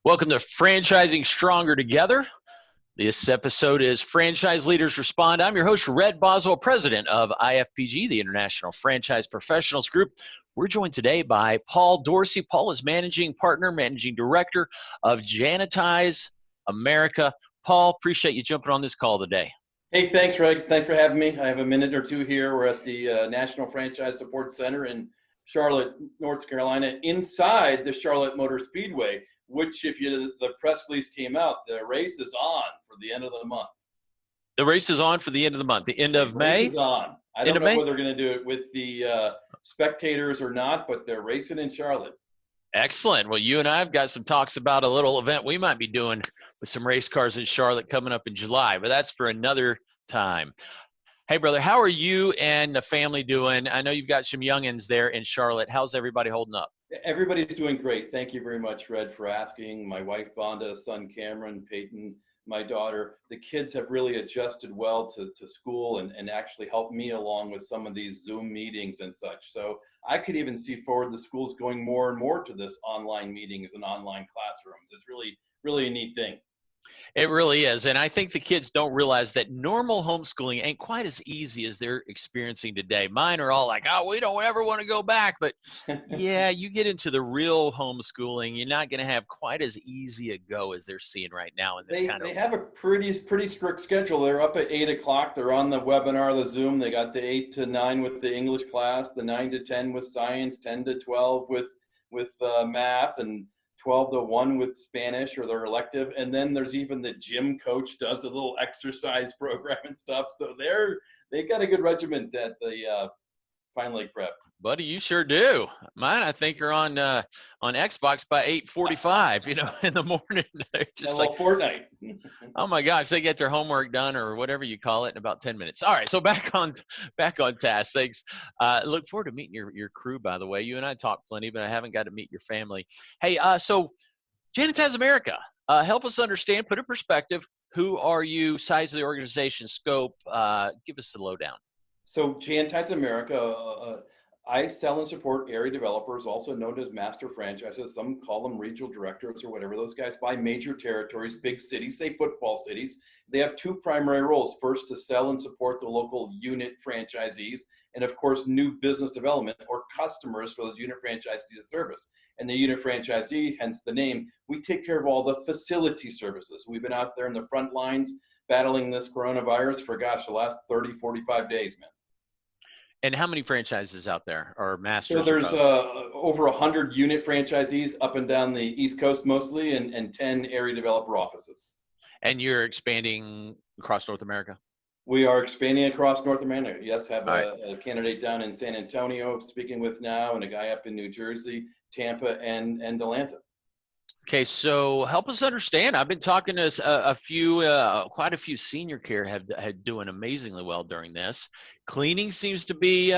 Welcome to Franchising Stronger Together. This episode is Franchise Leaders Respond. I'm your host, Red Boswell, president of IFPG, the International Franchise Professionals Group. We're joined today by Paul Dorsey. Paul is managing partner, managing director of Jantize America. Paul, appreciate you jumping on this call today. Hey, thanks, Red. Thanks for having me. I have a minute or two here. We're at the National Franchise Support Center in Charlotte, North Carolina, inside the Charlotte Motor Speedway, which the press release came out, the race is on for the end of the month. The race is on for the end of the month, the end of May? The race is on. I don't know whether they're going to do it with the spectators or not, but they're racing in Charlotte. Excellent. Well, you and I have got some talks about a little event we might be doing with some race cars in Charlotte coming up in July, but that's for another time. Hey, brother, how are you and the family doing? I know you've got some youngins there in Charlotte. How's everybody holding up? Everybody's doing great. Thank you very much, Red, for asking. My wife, Vonda, son, Cameron, Peyton, my daughter. The kids have really adjusted well to school and actually helped me along with some of these Zoom meetings and such. So I could even see forward the schools going more and more to this online meetings and online classrooms. It's really, really a neat thing. It really is. And I think the kids don't realize that normal homeschooling ain't quite as easy as they're experiencing today. Mine are all like, oh, we don't ever want to go back. But yeah, you get into the real homeschooling, you're not going to have quite as easy a go as they're seeing right now in this They have a pretty strict schedule. They're up at 8 o'clock. They're on the webinar, the Zoom. They got the 8 to 9 with the English class, the 9 to 10 with science, 10 to 12 with math, and 12 to 1 with Spanish or their elective. And then there's even the gym coach does a little exercise program and stuff. So they got a good regiment at the Pine Lake Prep. Buddy, you sure do. Mine, I think, are on Xbox by 8:45, in the morning. Just like Fortnite. Oh my gosh, they get their homework done or whatever you call it in about 10 minutes. All right, so back on task. Thanks. Look forward to meeting your crew, by the way. You and I talk plenty, but I haven't got to meet your family. Hey, so Jantize America, help us understand, put in perspective, who are you, size of the organization, scope, give us the lowdown. So Jantize America, I sell and support area developers, also known as master franchises. Some call them regional directors or whatever. Those guys buy major territories, big cities, say football cities. They have two primary roles. First, to sell and support the local unit franchisees, and of course, new business development or customers for those unit franchisees to service. And the unit franchisee, hence the name, we take care of all the facility services. We've been out there in the front lines battling this coronavirus for, the last 30, 45 days, man. And how many franchises out there or masters? So there's over 100 unit franchisees up and down the East Coast mostly, and 10 area developer offices. And you're expanding across North America? We are expanding across North America. Yes, have a candidate down in San Antonio speaking with now, and a guy up in New Jersey, Tampa, and Atlanta. Okay, so help us understand. I've been talking to quite a few senior care had doing amazingly well during this. Cleaning seems to be,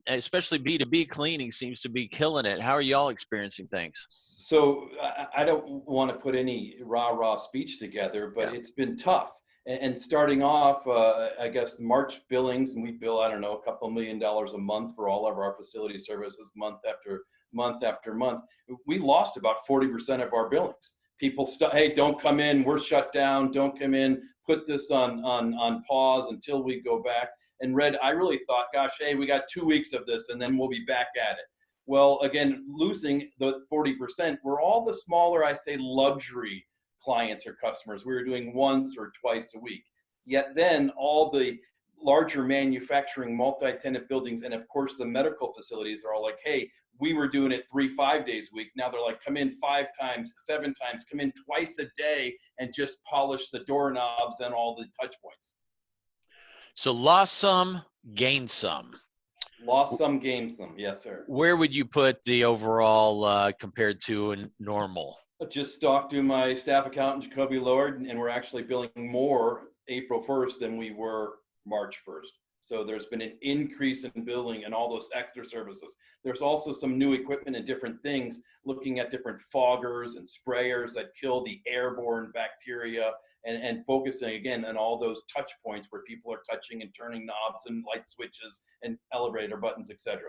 especially B2B cleaning, seems to be killing it. How are y'all experiencing things? So I don't want to put any rah-rah speech together, but It's been tough. And starting off, I guess March billings, and we bill, I don't know, a couple $1 million a month for all of our facility services month after month. We lost about 40% of our billings. People, hey, don't come in, we're shut down, don't come in, put this on pause until we go back. And Red, I really thought, hey, we got 2 weeks of this and then we'll be back at it. Well, again, losing the 40%, we're all the smaller, I say, luxury clients or customers. We were doing once or twice a week. Yet then all the larger manufacturing multi-tenant buildings and of course the medical facilities are all like, hey, we were doing it 3-5 days a week. Now they're like, come in 5 times, 7 times, come in twice a day and just polish the doorknobs and all the touch points. So lost some, gained some. Lost some, gained some. Yes, sir. Where would you put the overall compared to a normal? Just talked to my staff accountant, Jacoby Lord, and we're actually billing more April 1st than we were March 1st. So there's been an increase in billing and all those extra services. There's also some new equipment and different things, looking at different foggers and sprayers that kill the airborne bacteria, and focusing again on all those touch points where people are touching and turning knobs and light switches and elevator buttons, etc.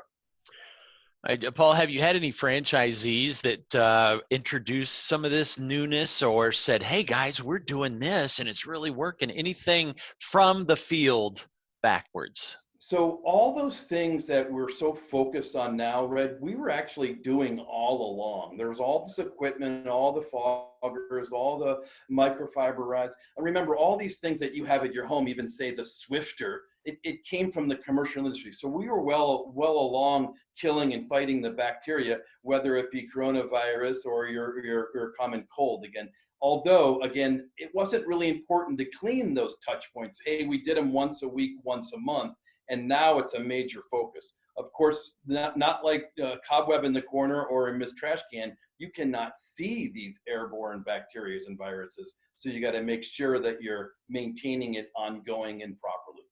Paul, have you had any franchisees that introduced some of this newness or said, hey guys, we're doing this and it's really working? Anything from the field backwards? So all those things that we're so focused on now, Red, we were actually doing all along. There's all this equipment, all the foggers, all the microfiber rides. And remember, all these things that you have at your home, even say the Swifter, it came from the commercial industry. So we were well along killing and fighting the bacteria, whether it be coronavirus or your common cold. Again, although, again, it wasn't really important to clean those touch points. Hey, we did them once a week, once a month. And now it's a major focus. Of course, not like cobweb in the corner or a missed trash can. You cannot see these airborne bacteria and viruses. So you got to make sure that you're maintaining it ongoing and properly.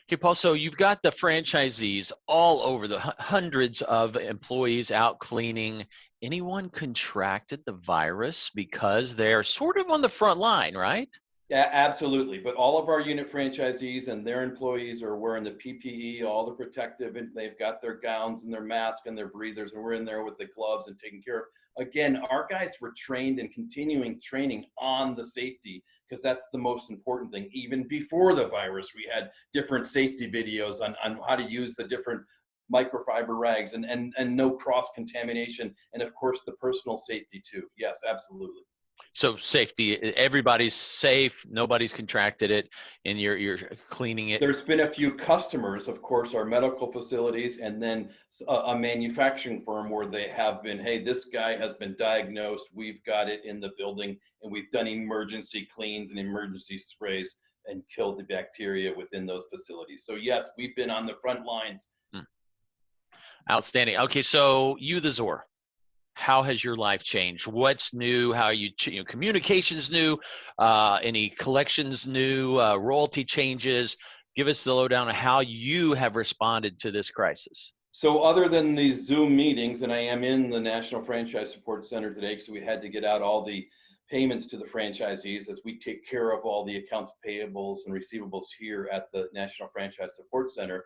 Okay, Paul, so you've got the franchisees all over, the hundreds of employees out cleaning. Anyone contracted the virus because they're sort of on the front line, right? Yeah, absolutely. But all of our unit franchisees and their employees are wearing the PPE, all the protective, and they've got their gowns and their mask and their breathers, and we're in there with the gloves and taking care of. Again, our guys were trained and continuing training on the safety, because that's the most important thing. Even before the virus, we had different safety videos on how to use the different microfiber rags and no cross contamination. And of course, the personal safety too. Yes, absolutely. So safety, everybody's safe, nobody's contracted it, and you're cleaning it. There's been a few customers, of course, our medical facilities, and then a manufacturing firm where they have been, hey, this guy has been diagnosed, we've got it in the building, and we've done emergency cleans and emergency sprays and killed the bacteria within those facilities. So yes, we've been on the front lines. Outstanding. Okay, so you, the Zor. How has your life changed? What's new? How are you, communications new? Any collections new? Royalty changes? Give us the lowdown on how you have responded to this crisis. So other than these Zoom meetings, and I am in the National Franchise Support Center today, so we had to get out all the payments to the franchisees as we take care of all the accounts payables and receivables here at the National Franchise Support Center.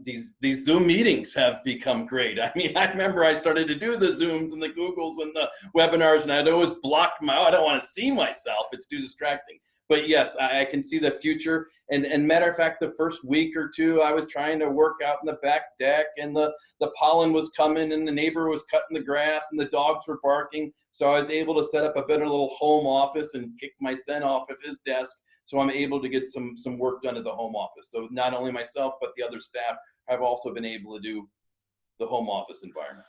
These Zoom meetings have become great. I mean, I remember I started to do the Zooms and the Googles and the webinars, and I'd always block I don't want to see myself. It's too distracting. But yes, I can see the future. And matter of fact, the first week or two, I was trying to work out in the back deck, and the pollen was coming, and the neighbor was cutting the grass, and the dogs were barking. So I was able to set up a better little home office and kick my son off of his desk. So I'm able to get some work done at the home office. So not only myself, but the other staff have also been able to do the home office environment.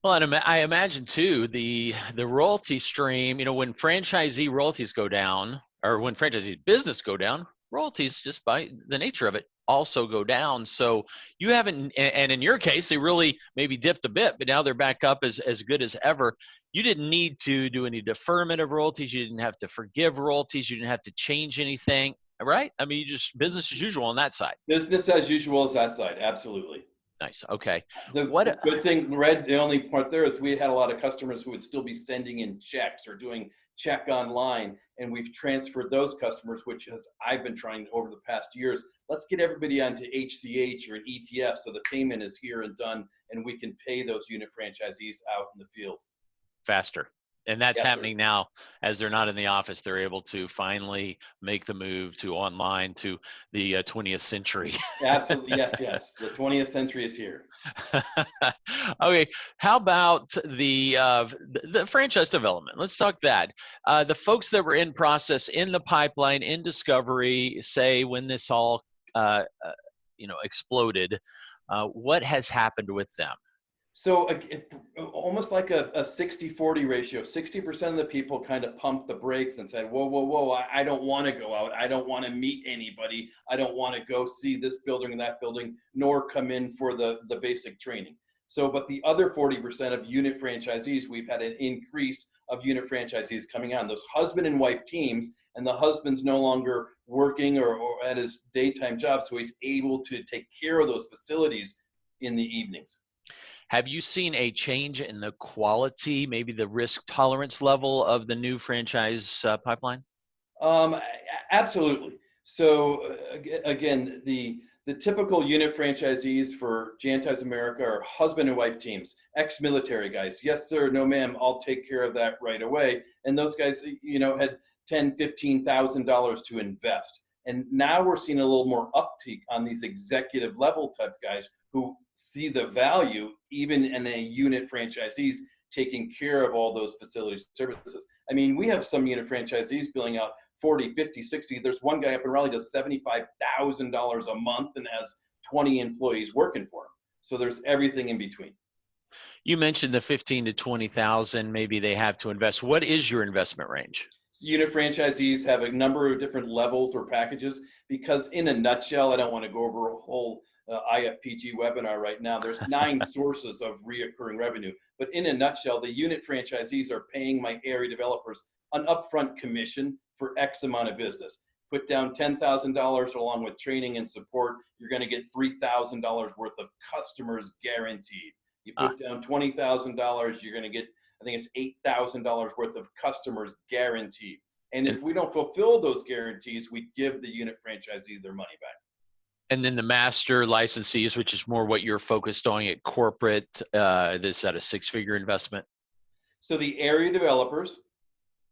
Well, and I imagine too, the royalty stream, when franchisee royalties go down, or when franchisee business go down, royalties, just by the nature of it, also go down. So you haven't, and in your case, they really maybe dipped a bit, but now they're back up as good as ever. You didn't need to do any deferment of royalties. You didn't have to forgive royalties. You didn't have to change anything, right? I mean, you just business as usual on that side. Business as usual is that side, absolutely. Nice. Okay. The good thing, Red, the only part there is we had a lot of customers who would still be sending in checks or doing check online, and we've transferred those customers, which I've been trying over the past years. Let's get everybody onto HCH or an ETF so the payment is here and done, and we can pay those unit franchisees out in the field faster. And that's yes, happening now. As they're not in the office, they're able to finally make the move to online, to the 20th century. Absolutely. Yes. The 20th century is here. Okay. How about the franchise development? Let's talk that. The folks that were in process, in the pipeline, in discovery, say when this all, exploded, what has happened with them? So almost like a 60-40 ratio. 60% of the people kind of pumped the brakes and said, whoa, I don't want to go out. I don't want to meet anybody. I don't want to go see this building and that building, nor come in for the basic training. So, but the other 40% of unit franchisees, we've had an increase of unit franchisees coming on. Those husband and wife teams, and the husband's no longer working or at his daytime job, so he's able to take care of those facilities in the evenings. Have you seen a change in the quality, maybe the risk tolerance level of the new franchise pipeline? Absolutely. So again, the The typical unit franchisees for Jantize America are husband and wife teams, ex-military guys. Yes, sir. No, ma'am. I'll take care of that right away. And those guys, had $10,000, $15,000 to invest. And now we're seeing a little more uptick on these executive level type guys who see the value even in a unit franchisees taking care of all those facility services. I mean, we have some unit franchisees billing out 40, 50, 60. There's one guy up in Raleigh does $75,000 a month and has 20 employees working for him. So there's everything in between. You mentioned the 15 to 20,000 maybe they have to invest. What is your investment range? Unit franchisees have a number of different levels or packages because in a nutshell, I don't want to go over a whole IFPG webinar right now. There's 9 sources of reoccurring revenue, but in a nutshell, the unit franchisees are paying my area developers an upfront commission for X amount of business. Put down $10,000 along with training and support, you're going to get $3,000 worth of customers guaranteed. You put down $20,000, you're going to get, I think it's $8,000 worth of customers guaranteed. And if we don't fulfill those guarantees, we give the unit franchisee their money back. And then the master licensees, which is more what you're focused on at corporate, is that a 6-figure investment? So the area developers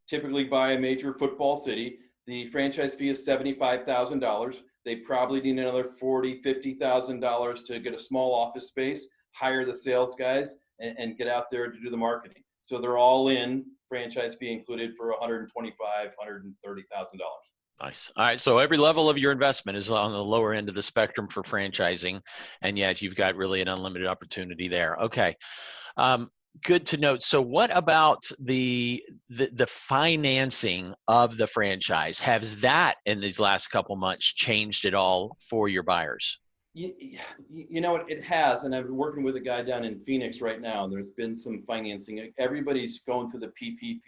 typically buy a major football city. The franchise fee is $75,000. They probably need another $40,000, $50,000 to get a small office space, hire the sales guys, and get out there to do the marketing. So they're all in, franchise fee included, for $125,000, $130,000. Nice. All right. So every level of your investment is on the lower end of the spectrum for franchising. And yet you've got really an unlimited opportunity there. Okay. Good to note. So what about the financing of the franchise? Has that in these last couple months changed at all for your buyers? You know what, it has, and I'm working with a guy down in Phoenix right now. There's been some financing. Everybody's going through the PPP,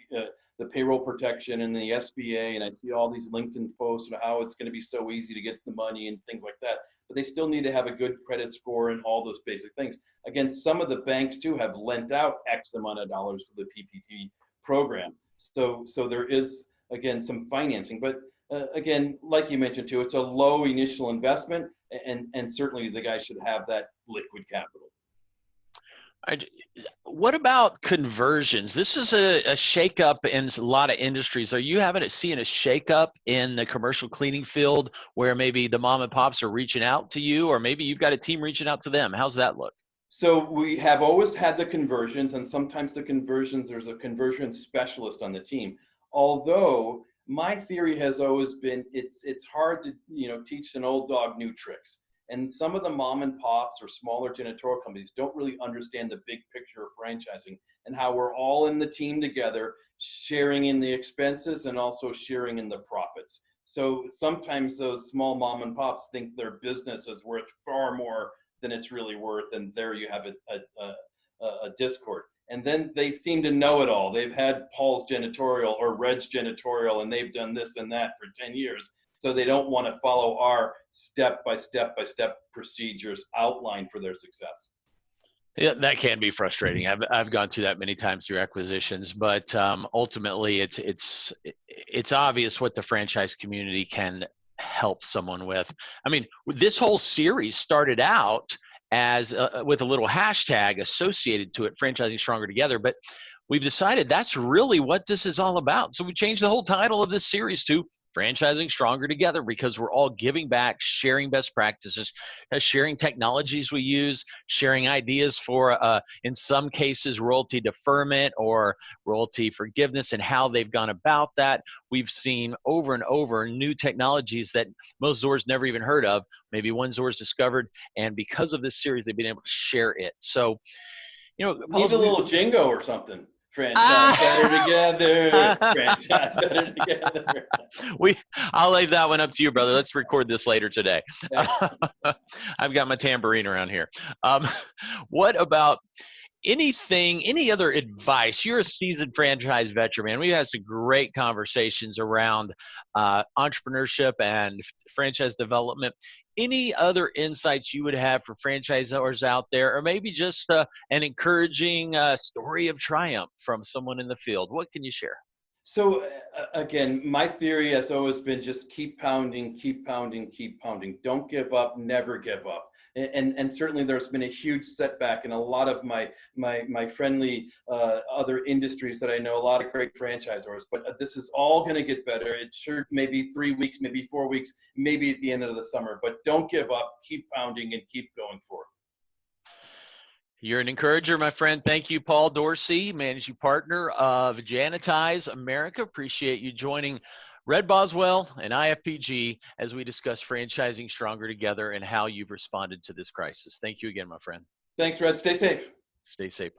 the payroll protection and the SBA, and I see all these LinkedIn posts about how it's going to be so easy to get the money and things like that. But they still need to have a good credit score and all those basic things. Again, some of the banks too have lent out X amount of dollars for the PPP program. So there is, again, some financing. But again, like you mentioned too, it's a low initial investment, and certainly the guy should have that liquid capital. What about conversions? This is a shakeup in a lot of industries. Are you seeing a shakeup in the commercial cleaning field where maybe the mom and pops are reaching out to you, or maybe you've got a team reaching out to them? How's that look? So we have always had the conversions, and sometimes the conversions, there's a conversion specialist on the team. Although my theory has always been it's hard to teach an old dog new tricks. And some of the mom and pops or smaller janitorial companies don't really understand the big picture of franchising and how we're all in the team together, sharing in the expenses and also sharing in the profits. So sometimes those small mom and pops think their business is worth far more than it's really worth, and there you have a discord. And then they seem to know it all. They've had Paul's Janitorial or Red's Janitorial, and they've done this and that for 10 years. So they don't want to follow our step-by-step procedures outlined for their success. Yeah, that can be frustrating. I've gone through that many times through acquisitions, but ultimately it's obvious what the franchise community can help someone with. I mean, this whole series started out as with a little hashtag associated to it, Franchising Stronger Together, but we've decided that's really what this is all about. So we changed the whole title of this series to Franchising Stronger Together, because we're all giving back, sharing best practices, sharing technologies we use, sharing ideas for, in some cases, royalty deferment or royalty forgiveness and how they've gone about that. We've seen over and over new technologies that most Zors never even heard of. Maybe one Zor's discovered, and because of this series, they've been able to share it. So, need a little jingo or something. Franchise better together. Franchise better together. I'll leave that one up to you, brother. Let's record this later today. I've got my tambourine around here. What about any other advice? You're a seasoned franchise veteran, man. We've had some great conversations around entrepreneurship and franchise development. Any other insights you would have for franchisors out there, or maybe just an encouraging story of triumph from someone in the field? What can you share? So again, my theory has always been just keep pounding, keep pounding, keep pounding. Don't give up, never give up. And certainly there's been a huge setback in a lot of my friendly other industries that I know, a lot of great franchisors. But this is all going to get better. It sure maybe 3 weeks, maybe 4 weeks, maybe at the end of the summer. But don't give up. Keep pounding and keep going forward. You're an encourager, my friend. Thank you, Paul Dorsey, managing partner of Jantize America. Appreciate you joining Red Boswell and IFPG as we discuss franchising stronger together and how you've responded to this crisis. Thank you again, my friend. Thanks, Red. Stay safe. Stay safe.